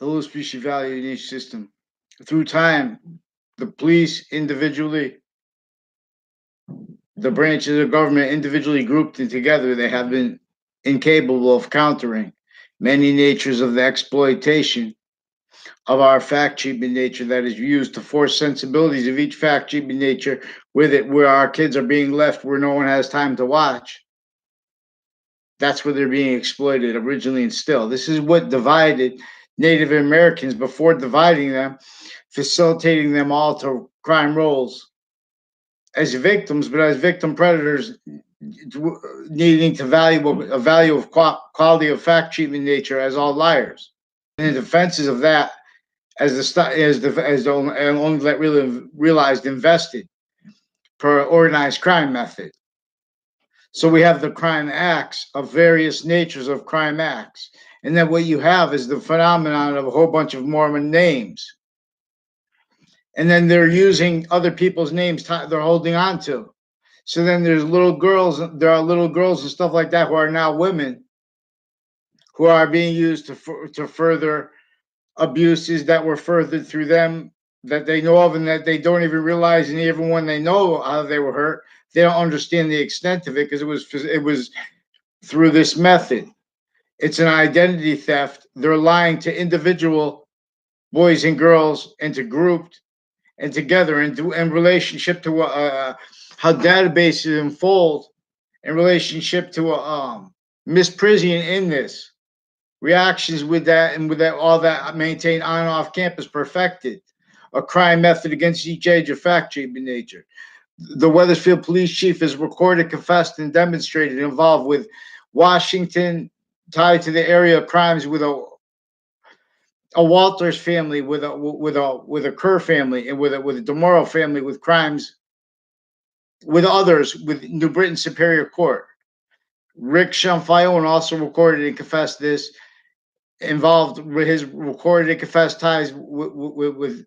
The low species value in each system. Through time, the police individually, the branches of government individually grouped and together, they have been incapable of countering many natures of the exploitation of our fact treatment nature that is used to force sensibilities of each fact treatment nature with it, where our kids are being left where no one has time to watch. That's where they're being exploited originally and still. This is what divided Native Americans before dividing them, facilitating them all to crime roles as victims, but as victim predators, needing to value a value of quality of fact treatment nature as all liars. And the defenses of that, as the only that really realized invested per organized crime method. So we have the crime acts of various natures of crime acts. And then what you have is the phenomenon of a whole bunch of Mormon names. And then they're using other people's names they're holding on to. So then there are little girls and stuff like that who are now women who are being used to further abuses that were furthered through them that they know of and that they don't even realize, and even when they know how they were hurt, they don't understand the extent of it because it was through this method. It's an identity theft. They're lying to individual boys and girls and to grouped and together in relationship to how databases unfold in relationship to Miss Prisian in this reactions with that and with that all that maintained on and off campus perfected a crime method against each age of fact treatment nature. The Wethersfield police chief is recorded, confessed, and demonstrated involved with Washington tied to the area of crimes with a Walters family, with a Kerr family, and with a Demoro family with crimes with others with New Britain Superior Court. Rick Chamfayone also recorded and confessed this, involved with his recorded and confessed ties with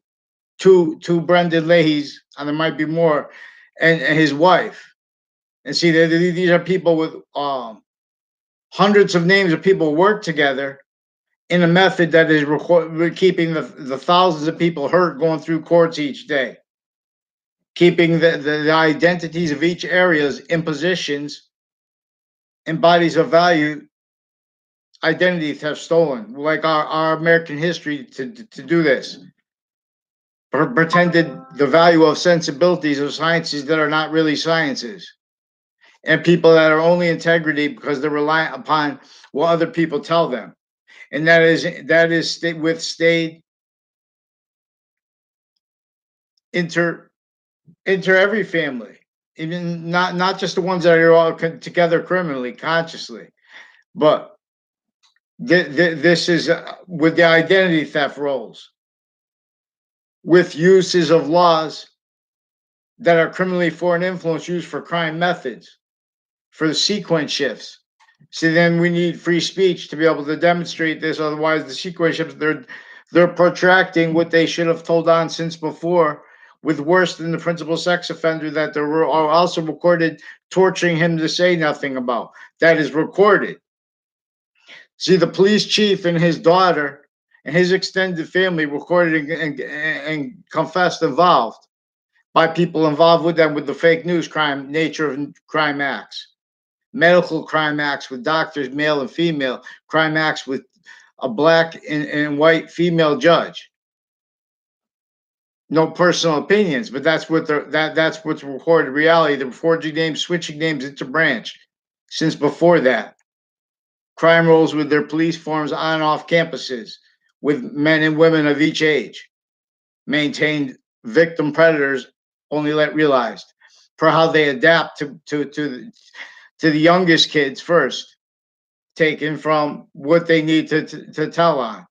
two Brendan Leahys, and there might be more, and his wife. And see, these are people with hundreds of names of people who work together in a method that is keeping the thousands of people hurt going through courts each day, keeping the identities of each area's impositions and bodies of value identity theft stolen, like our American history to do this. Pretended the value of sensibilities of sciences that are not really sciences, and people that are only integrity because they're reliant upon what other people tell them, and that is with stayed inter every family, even not just the ones that are all together criminally consciously, but this is with the identity theft roles, with uses of laws that are criminally foreign influence used for crime methods, for the sequence shifts. So then we need free speech to be able to demonstrate this. Otherwise, the sequence shifts, they're protracting what they should have told on since before, with worse than the principal sex offender that there were also recorded torturing him to say nothing about. That is recorded. See, the police chief and his daughter and his extended family recorded and confessed involved by people involved with them with the fake news crime nature of crime acts, medical crime acts with doctors, male and female, crime acts with a black and white female judge. No personal opinions, but that's what's recorded reality. They're forging names, switching names into branch since before that. Crime rolls with their police forms on and off campuses with men and women of each age. Maintained victim predators only let realized for how they adapt to the youngest kids first, taken from what they need to tell on.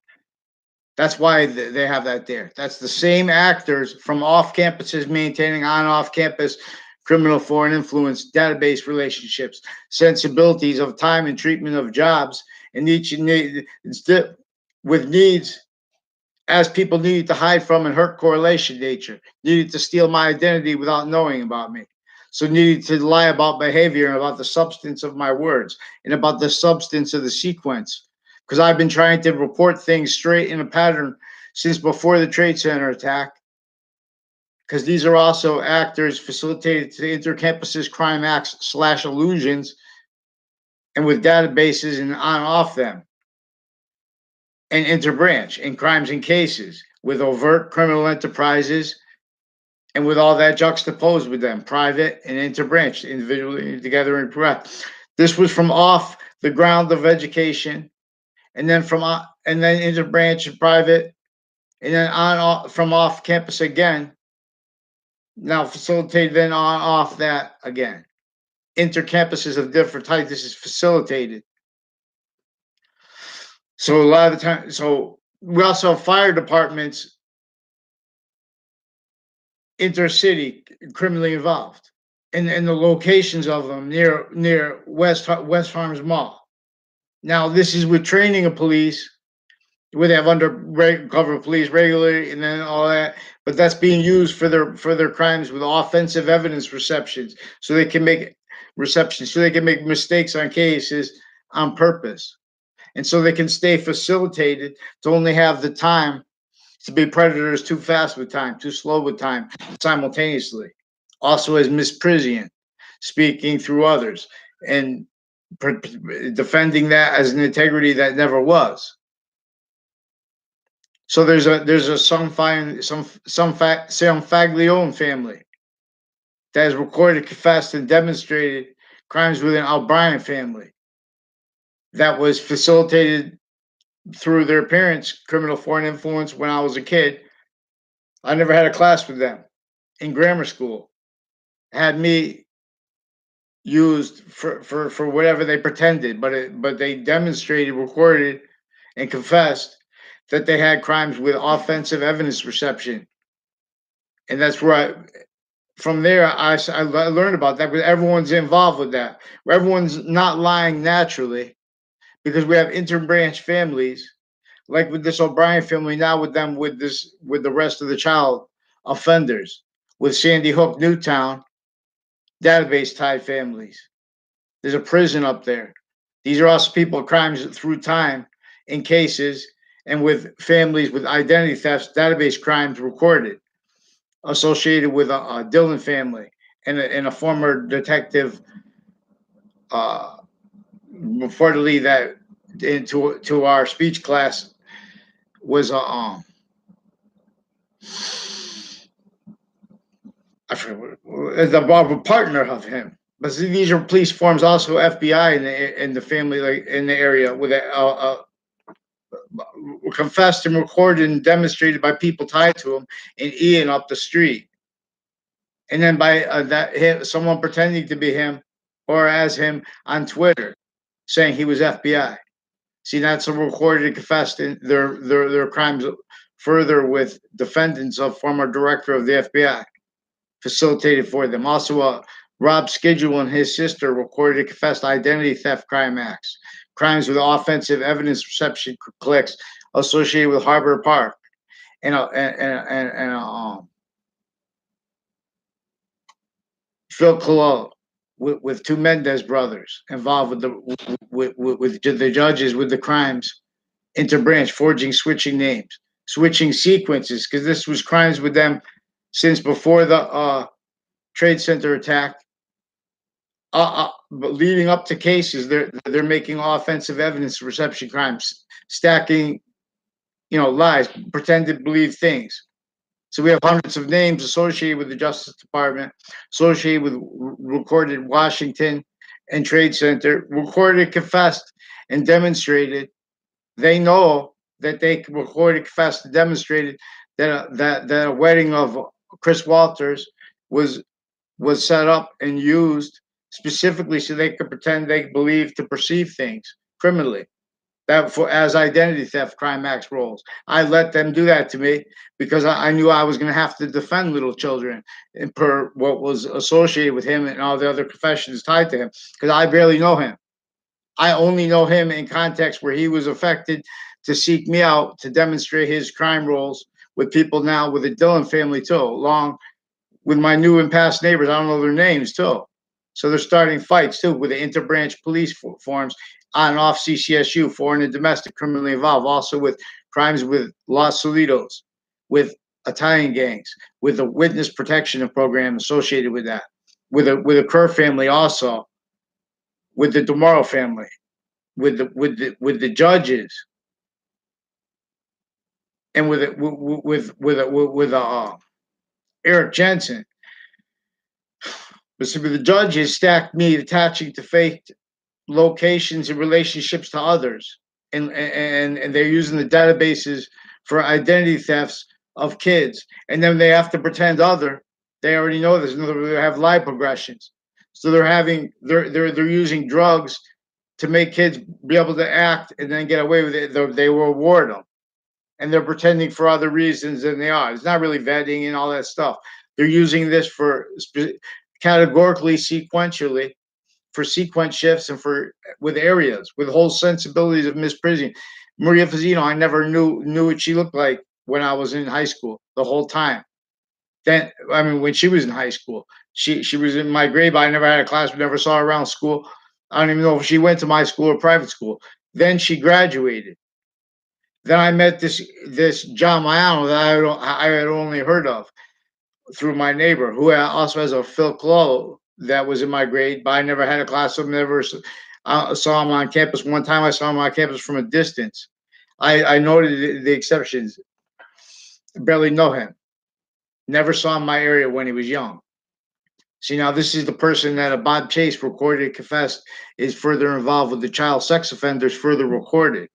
That's why they have that there. That's the same actors from off campuses maintaining on off campus criminal foreign influence database relationships, sensibilities of time and treatment of jobs, and each with needs as people needed to hide from and hurt correlation nature, needed to steal my identity without knowing about me. So needed to lie about behavior and about the substance of my words and about the substance of the sequence. because I've been trying to report things straight in a pattern since before the Trade Center attack, because these are also actors facilitated to intercampuses crime acts / illusions and with databases and on off them, and interbranch in crimes and cases with overt criminal enterprises and with all that juxtaposed with them, private and interbranch, individually together and private. This was from off the ground of education, and then and then interbranch and private, and then from off campus again. Now facilitated, then on off that again. Intercampuses of different types. This is facilitated. So a lot of the time, so we also have fire departments, intercity, criminally involved, and the locations of them near West Farms Mall. Now this is with training of police, where they have undercover police regularly, and then all that. But that's being used for their crimes with offensive evidence receptions, so they can make mistakes on cases on purpose, and so they can stay facilitated to only have the time to be predators too fast with time, too slow with time, simultaneously. Also, as misprision, speaking through others and defending that as an integrity that never was. So there's a some Faglione family that has recorded, confessed, and demonstrated crimes within O'Brien family that was facilitated through their parents' criminal foreign influence when I was a kid. I never had a class with them in grammar school. Had me used for whatever they pretended, but they demonstrated, recorded, and confessed that they had crimes with offensive evidence reception. And that's where from there, I learned about that, because everyone's involved with that. Everyone's not lying naturally, because we have interbranch families, like with this O'Brien family now, with the rest of the child offenders, with Sandy Hook, Newtown, database tied families. There's a prison up there. These are also people crimes through time in cases, and with families with identity thefts, database crimes recorded, associated with a Dillon family and a former detective, reportedly that into our speech class was I forget a partner of him. But these are police forms, also FBI in the family, like in the area, with confessed and recorded and demonstrated by people tied to him in Ian up the street, and then by someone pretending to be him or as him on Twitter, saying he was FBI. See, that's a recorded and confessed in their crimes further with defendants of former director of the FBI, facilitated for them. Also, Rob Schedule and his sister recorded and confessed identity theft crime acts, crimes with offensive evidence reception clicks associated with Harbor Park, and Phil Colon with two Mendez brothers involved with the judges with the crimes, interbranch, forging, switching names, switching sequences, because this was crimes with them since before the Trade Center attack. But leading up to cases, they're making offensive evidence reception crimes, stacking, lies, pretend to believe things. So we have hundreds of names associated with the Justice Department, associated with recorded Washington and Trade Center, recorded, confessed, and demonstrated. They know that they recorded, confessed, and demonstrated that a wedding of Chris Walters was set up and used specifically so they could pretend they believe to perceive things criminally. That as identity theft crime acts roles. I let them do that to me because I knew I was going to have to defend little children and per what was associated with him and all the other confessions tied to him, because I barely know him. I only know him in context where he was affected to seek me out to demonstrate his crime roles with people now with the Dillon family too, along with my new and past neighbors. I don't know their names too. So they're starting fights too with the interbranch police forms on and off CCSU, foreign and domestic, criminally involved, also with crimes with Los Solitos, with Italian gangs, with the witness protection program associated with that, with a Kerr family also, with the DeMauro family, with the judges, and with Eric Jensen. But see, the judges stacked me attaching to fake locations and relationships to others, and they're using the databases for identity thefts of kids, and then they have to pretend other. They already know this. In other words, they have lie progressions, so they're using drugs to make kids be able to act and then get away with it. They will reward them, and they're pretending for other reasons than they are. It's not really vetting and all that stuff. They're using this for categorically, sequentially, for sequence shifts and for with areas, with whole sensibilities of misprising. Maria Fazzino, I never knew what she looked like when I was in high school the whole time. Then, I mean, when she was in high school, she was in my grade, but I never had a class. We never saw her around school. I don't even know if she went to my school or private school. Then she graduated. Then I met this John Mayano that I had only heard of through my neighbor, who also has a Phil Clo that was in my grade, but I never had a class with him. Never saw him on campus. One time I saw him on campus from a distance. I noted the exceptions. Barely know him. Never saw him in my area when he was young. See, now this is the person that Bob Chase recorded, confessed, is further involved with the child sex offenders, further recorded.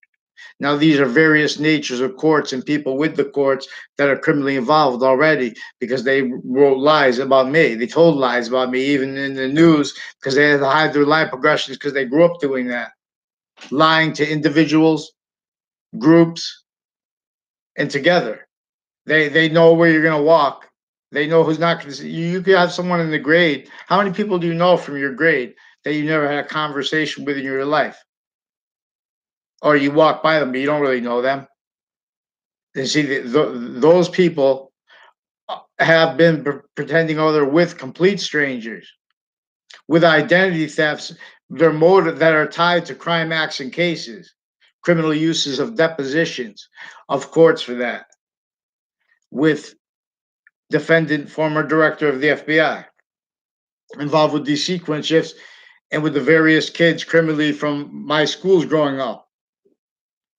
Now, these are various natures of courts and people with the courts that are criminally involved already because they wrote lies about me. They told lies about me, even in the news, because they had to hide their lie progressions because they grew up doing that, lying to individuals, groups, and together. They know where you're going to walk. They know who's not going to. You could have someone in the grade. How many people do you know from your grade that you never had a conversation with in your life? Or you walk by them, but you don't really know them. And see, those people have been pretending, oh, they're with complete strangers, with identity thefts, their motive that are tied to crime acts and cases, criminal uses of depositions, of courts for that, with defendant, former director of the FBI, involved with these sequence shifts, and with the various kids criminally from my schools growing up.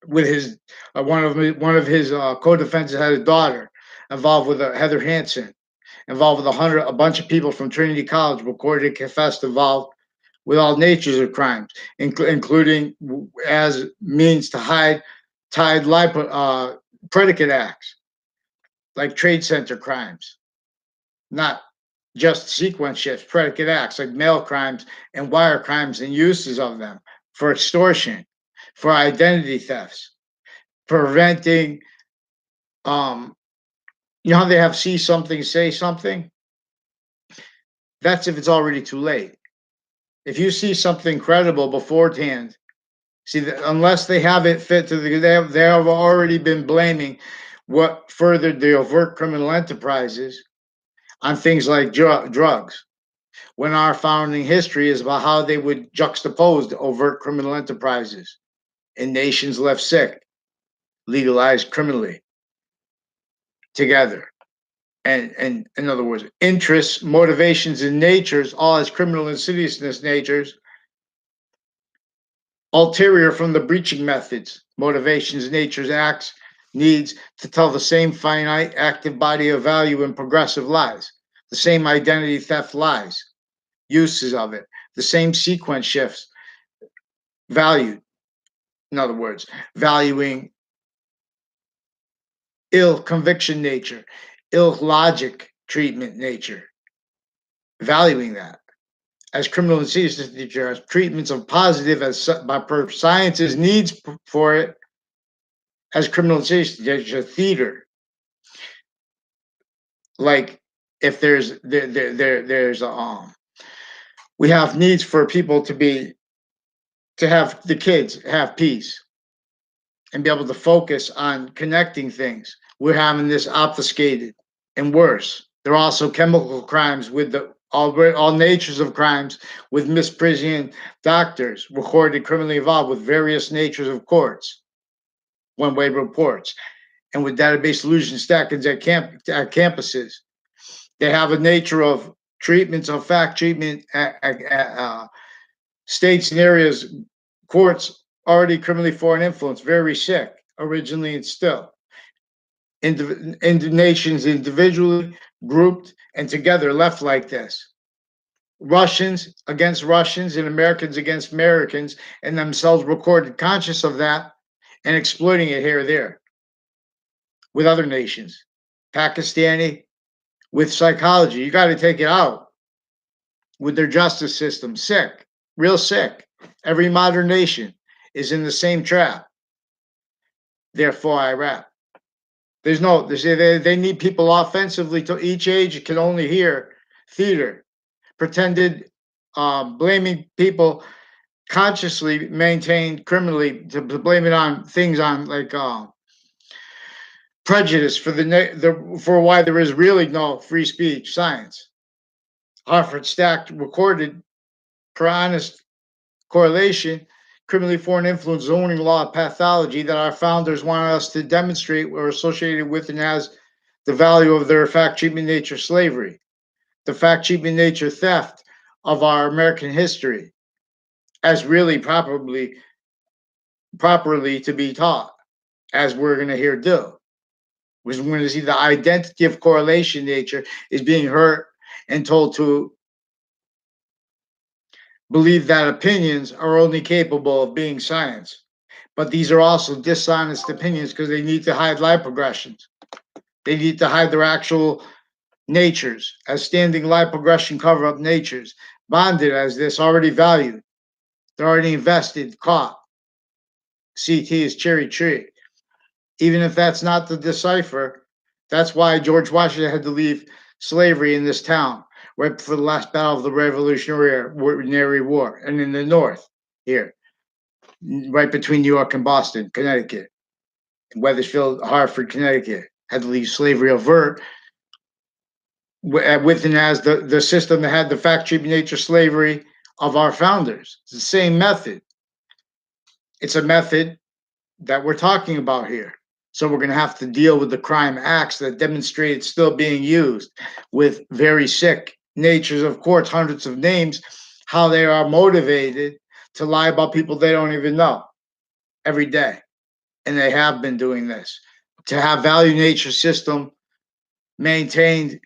With his one of his co-defendants had a daughter involved with Heather Hansen, involved with a bunch of people from Trinity College, recorded and confessed, involved with all natures of crimes, including as means to hide tied predicate acts like trade center crimes, not just sequence shifts, predicate acts like mail crimes and wire crimes and uses of them for extortion, for identity thefts, preventing you know how they have see something, say something? That's if it's already too late. If you see something credible beforehand, see, unless they have it fit to they have already been blaming what furthered the overt criminal enterprises on things like drugs. When our founding history is about how they would juxtapose the overt criminal enterprises in nations left sick, legalized criminally together. And in other words, interests, motivations, and natures, all as criminal insidiousness natures, ulterior from the breaching methods, motivations, natures, acts, needs to tell the same finite, active body of value and progressive lies, the same identity theft lies, uses of it, the same sequence shifts, valued. In other words, valuing ill conviction nature, ill logic treatment nature, valuing that as criminal insidiousness nature, as treatments of positive as by science's needs for it, as criminal insidiousness nature, theater. Like if there's we have needs for people to have the kids have peace and be able to focus on connecting things. We're having this obfuscated and worse. There are also chemical crimes with all natures of crimes with misprision doctors recorded criminally involved with various natures of courts, one-way reports, and with database solution stackings at campuses. They have a nature of treatments of fact treatment at states and areas, courts already criminally foreign influence, very sick originally and still. Nations individually, grouped, and together left like this. Russians against Russians and Americans against Americans, and themselves recorded conscious of that and exploiting it here or there with other nations. Pakistani with psychology, you got to take it out with their justice system. Sick, real sick. Every modern nation is in the same trap. Therefore, I rap. There's no, they need people offensively to each age can only hear theater, pretended blaming people consciously maintained criminally to blame it on things on like prejudice for for why there is really no free speech science. Harvard stacked recorded per honest correlation criminally foreign influence zoning law pathology that our founders wanted us to demonstrate were associated with and has the value of their fact treatment nature slavery, the fact treatment nature theft of our American history as really properly to be taught, as we're going to hear do. We're going to see the identity of correlation nature is being hurt and told to believe that opinions are only capable of being science. But these are also dishonest opinions because they need to hide lie progressions. They need to hide their actual natures as standing lie progression cover up natures, bonded as this, already valued. They're already invested, caught. CT is cherry tree. Even if that's not the decipher, that's why George Washington had to leave slavery in this town right before the last battle of the Revolutionary War, and in the North here, right between New York and Boston, Connecticut, Wethersfield, Hartford, Connecticut, had to leave slavery overt with and as the system that had the fact treatment nature slavery of our founders. It's the same method. It's a method that we're talking about here. So we're going to have to deal with the crime acts that demonstrate it's still being used with very sick natures of courts, hundreds of names, how they are motivated to lie about people they don't even know every day. And they have been doing this. To have value nature system maintained,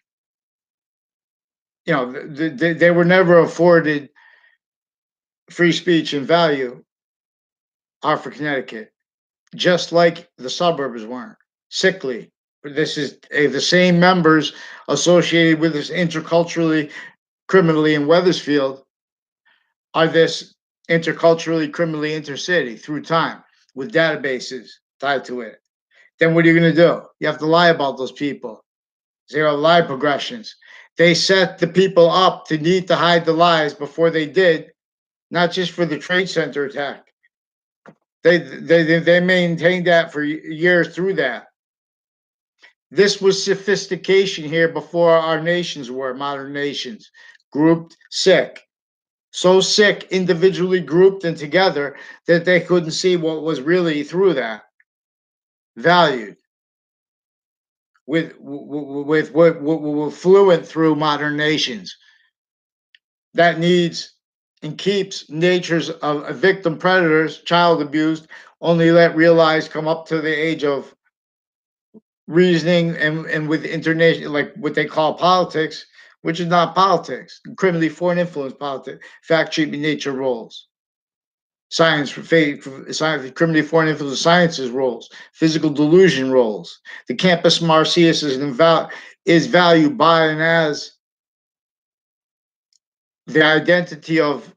they were never afforded free speech and value, Hartford, Connecticut, just like the suburbs weren't. Sickly. This is the same members associated with this interculturally, criminally in Wethersfield are this interculturally, criminally intercity through time with databases tied to it. Then what are you going to do? You have to lie about those people. Zero lie progressions. They set the people up to need to hide the lies before they did, not just for the Trade Center attack. They maintained that for years through that. This was sophistication here before our nations were modern nations, grouped, sick. So sick, individually grouped and together that they couldn't see what was really through that. Valued. With fluent through modern nations. That needs and keeps natures of victim predators, child abused, only let realized come up to the age of reasoning and with international, like what they call politics, which is not politics, criminally foreign influence politics, fact treatment nature roles, science for faith, science, criminally foreign influence sciences roles, physical delusion roles. The campus Marcius is valued by and as the identity of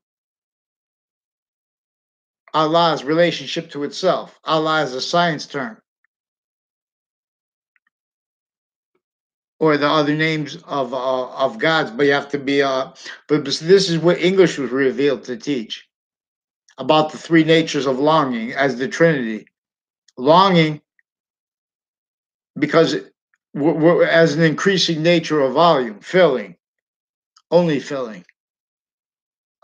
Allah's relationship to itself. Allah is a science term. Or the other names of gods, but you have to be but this is what English was revealed to teach about the three natures of longing as the Trinity. Longing because we're as an increasing nature of volume, filling, only filling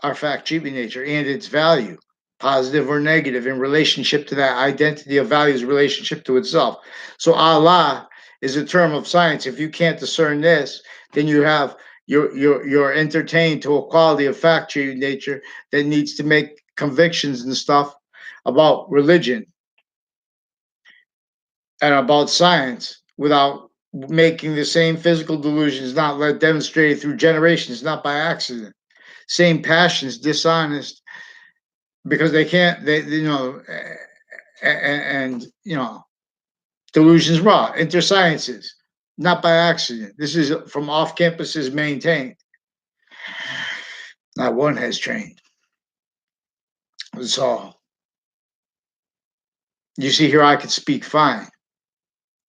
our fact sheet nature and its value, positive or negative, in relationship to that identity of value's relationship to itself. So Allah is a term of science. If you can't discern this, then you're entertained to a quality of fact sheet nature that needs to make convictions and stuff about religion and about science without making the same physical delusions not demonstrated through generations, not by accident. Same passions, dishonest, because they can't, and delusions raw, inter-sciences, not by accident. This is from off campuses maintained. Not one has trained. So you see here, I can speak fine,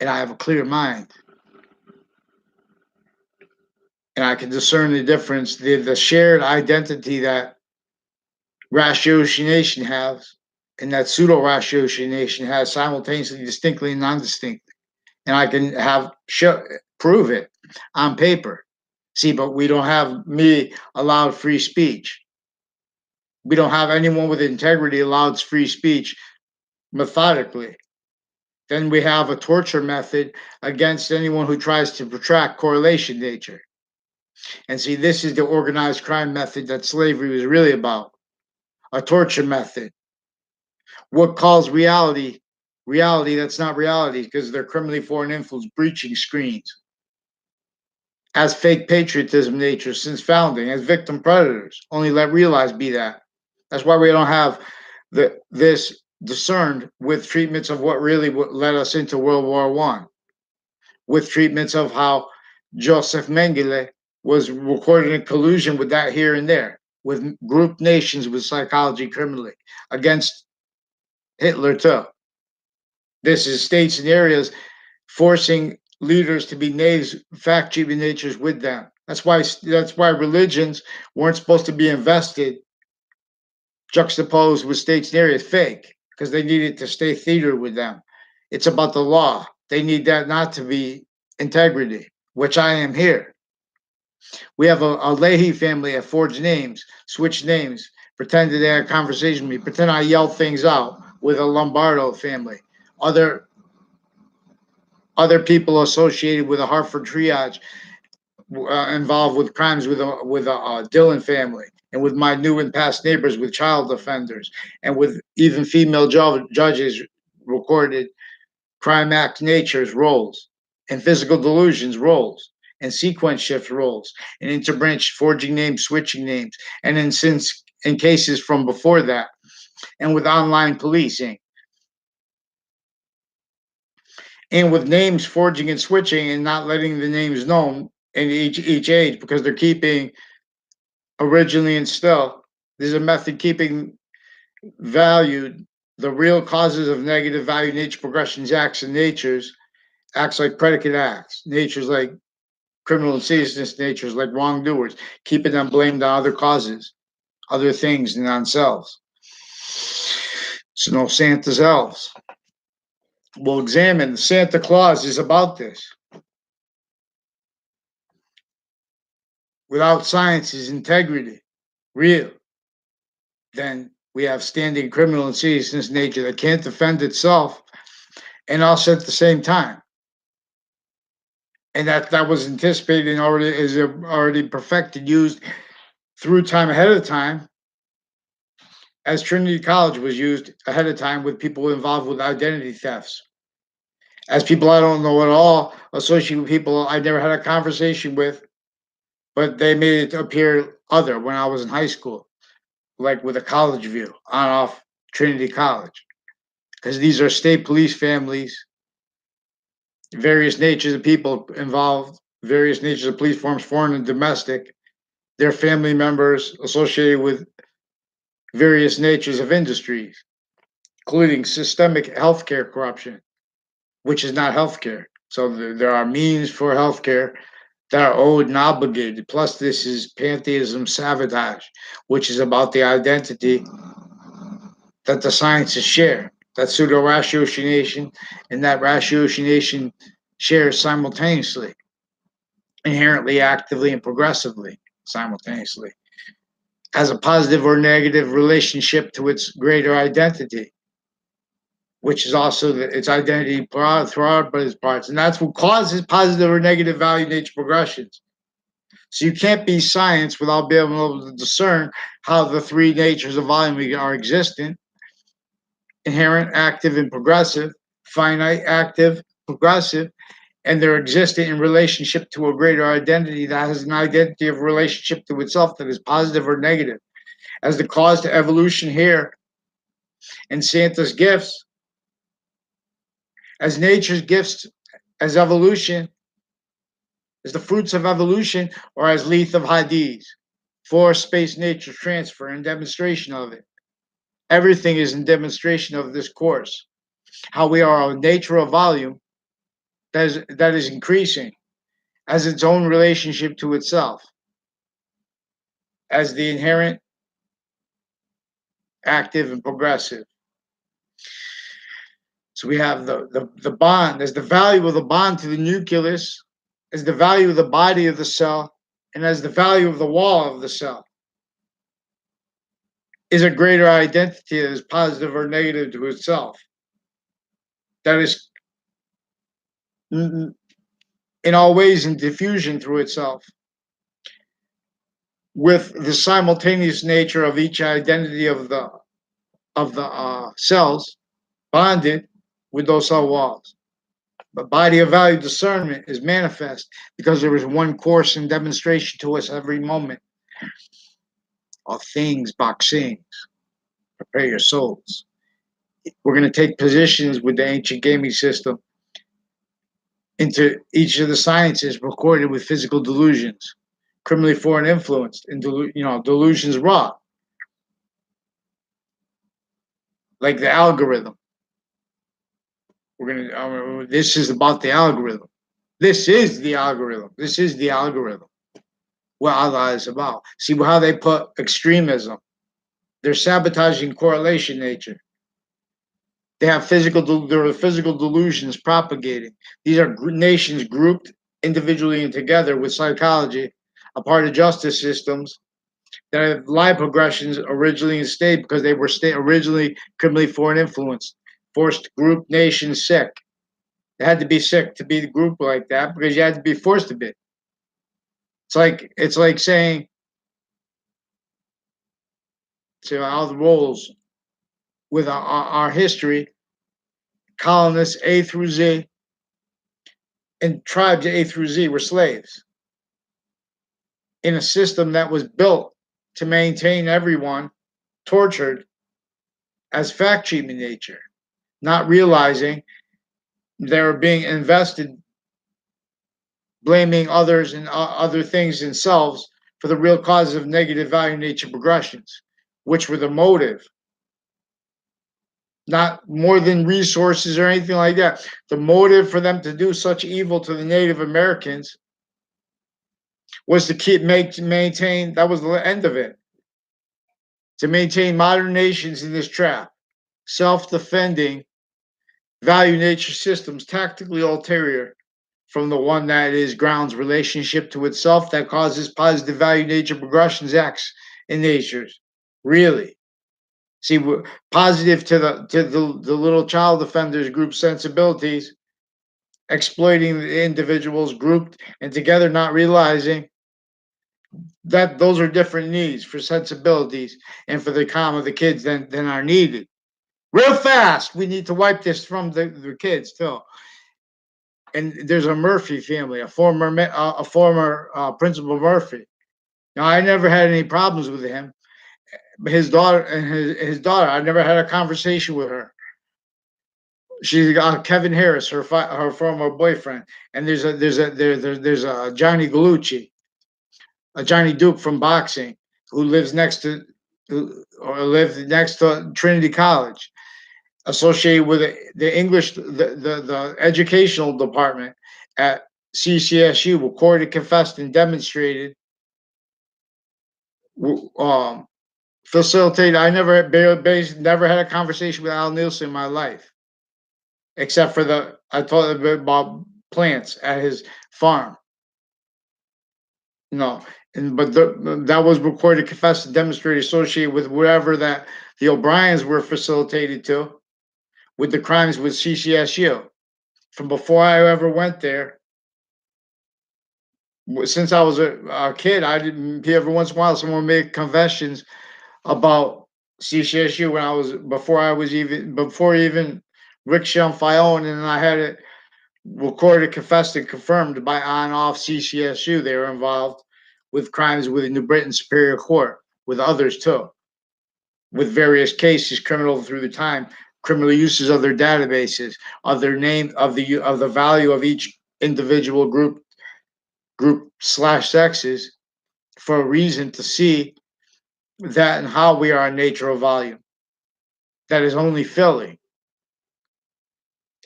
and I have a clear mind, and I can discern the difference, the shared identity that ratiocination has, and that pseudo ratiocination has simultaneously, distinctly, and non-distinct. And I can prove it on paper. See, but we don't have me allowed free speech. We don't have anyone with integrity allowed free speech methodically. Then we have a torture method against anyone who tries to protract correlation nature. And see, this is the organized crime method that slavery was really about, a torture method. What calls reality reality that's not reality, because they're criminally foreign influence breaching screens as fake patriotism nature since founding, as victim predators. Only let realized be that. That's why we don't have this discerned with treatments of what really led us into World War One, with treatments of how Joseph Mengele was recorded in collusion with that here and there, with group nations with psychology criminally against Hitler too. This is states and areas forcing leaders to be knaves, fact cheating natures with them. That's why religions weren't supposed to be invested, juxtaposed with states and areas, fake, because they needed to stay theater with them. It's about the law. They need that not to be integrity, which I am here. We have a Leahy family that forged names, switched names, pretended they had a conversation with me, pretend I yelled things out with a Lombardo family. Other people associated with a Hartford triage involved with crimes with a Dillon family, and with my new and past neighbors with child offenders, and with even female judges recorded crime act natures roles, and physical delusions roles, and sequence shift roles, and interbranch forging names, switching names, and then since in cases from before that, and with online policing, and with names forging and switching and not letting the names known in each age, because they're keeping originally and still. There's a method keeping valued the real causes of negative value nature progressions, acts, and natures, acts like predicate acts, natures like criminal insidiousness, natures like wrongdoers, keeping them blamed on other causes, other things, and on selves. So no Santa's elves. We'll examine Santa Claus is about this. Without science's integrity, real, then we have standing criminal insidiousness nature that can't defend itself and also at the same time. And that was anticipated and already perfected, used through time ahead of time, as Trinity College was used ahead of time with people involved with identity thefts. As people I don't know at all, associated with people I never had a conversation with, but they made it appear other when I was in high school, like with a college view on off Trinity College. Because these are state police families, various natures of people involved, various natures of police forms, foreign and domestic, their family members associated with various natures of industries, including systemic healthcare corruption, which is not healthcare. So there are means for healthcare that are owed and obligated. Plus, this is pantheism sabotage, which is about the identity that the sciences share. That pseudo ratiocination and that ratiocination shares simultaneously, inherently, actively, and progressively. simultaneously, has a positive or negative relationship to its greater identity, which is also its identity throughout its parts. And that's what causes positive or negative value nature progressions. So you can't be science without being able to discern how the three natures of volume are existent: inherent, active, and progressive, finite, active, progressive, and they're existent in relationship to a greater identity that has an identity of relationship to itself that is positive or negative. As the cause to evolution here in Santa's gifts, as nature's gifts, as evolution, as the fruits of evolution, or as Leith of Hadith, force, space, nature, transfer, and demonstration of it. Everything is in demonstration of this course. How we are a nature of volume that is increasing as its own relationship to itself, as the inherent, active, and progressive. So we have the bond as the value of the bond to the nucleus, as the value of the body of the cell, and as the value of the wall of the cell. Is a greater identity that is positive or negative to itself. That is in all ways in diffusion through itself, with the simultaneous nature of each identity of the cells bonded with those cell walls. But body of value discernment is manifest because there is one course and demonstration to us every moment of things, boxings. Prepare your souls. We're going to take positions with the ancient gaming system into each of the sciences recorded with physical delusions, criminally foreign influenced, and delusions raw, like the algorithm. We're gonna. This is about the algorithm. This is the algorithm. This is the algorithm. What Allah is about. See how they put extremism. They're sabotaging correlation nature. They have there are physical delusions propagating. These are nations grouped individually and together with psychology, a part of justice systems that have life progressions originally in state because they were originally criminally foreign influenced, forced group nations sick. They had to be sick to be the group like that because you had to be forced to be. It's like saying to all the roles with our history, colonists A through Z and tribes A through Z were slaves in a system that was built to maintain everyone tortured as fact treatment nature, not realizing they were being invested, blaming others and other things themselves for the real causes of negative value nature progressions, which were the motive, not more than resources or anything like that. The motive for them to do such evil to the Native Americans was to maintain. That was the end of it. To maintain modern nations in this trap, self-defending value nature systems, tactically ulterior from the one that is grounds relationship to itself that causes positive value nature progressions acts in natures. Really. See, positive to the little child offenders group sensibilities, exploiting the individuals grouped and together, not realizing that those are different needs for sensibilities and for the calm of the kids than are needed. Real fast, we need to wipe this from the kids too. And there's a Murphy family, a former Principal Murphy. Now, I never had any problems with him. His daughter and his daughter, I never had a conversation with her. She's got Kevin Harris, her former boyfriend, and there's a Johnny Galucci, a Johnny Duke from boxing, who lives next to Trinity College, associated with the English, the educational department at CCSU, recorded, confessed, and demonstrated, facilitated. I never had a conversation with Al Nielsen in my life, except for I told him about plants at his farm. No, that was recorded, confessed, and demonstrated associated with wherever that the O'Briens were facilitated to with the crimes with CCSU. From before I ever went there, since I was a kid, I didn't. Every once in a while, someone make confessions about CCSU when I was before even Rick Shamfione, and I had it recorded, confessed, and confirmed by on off CCSU. They were involved with crimes with New Britain Superior Court, with others too, with various cases, criminal through the time, criminal uses of their databases, of their name, of the value of each individual group slash sexes for a reason to see that and how we are in nature of volume. That is only filling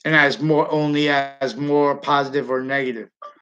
and as more only as more positive or negative.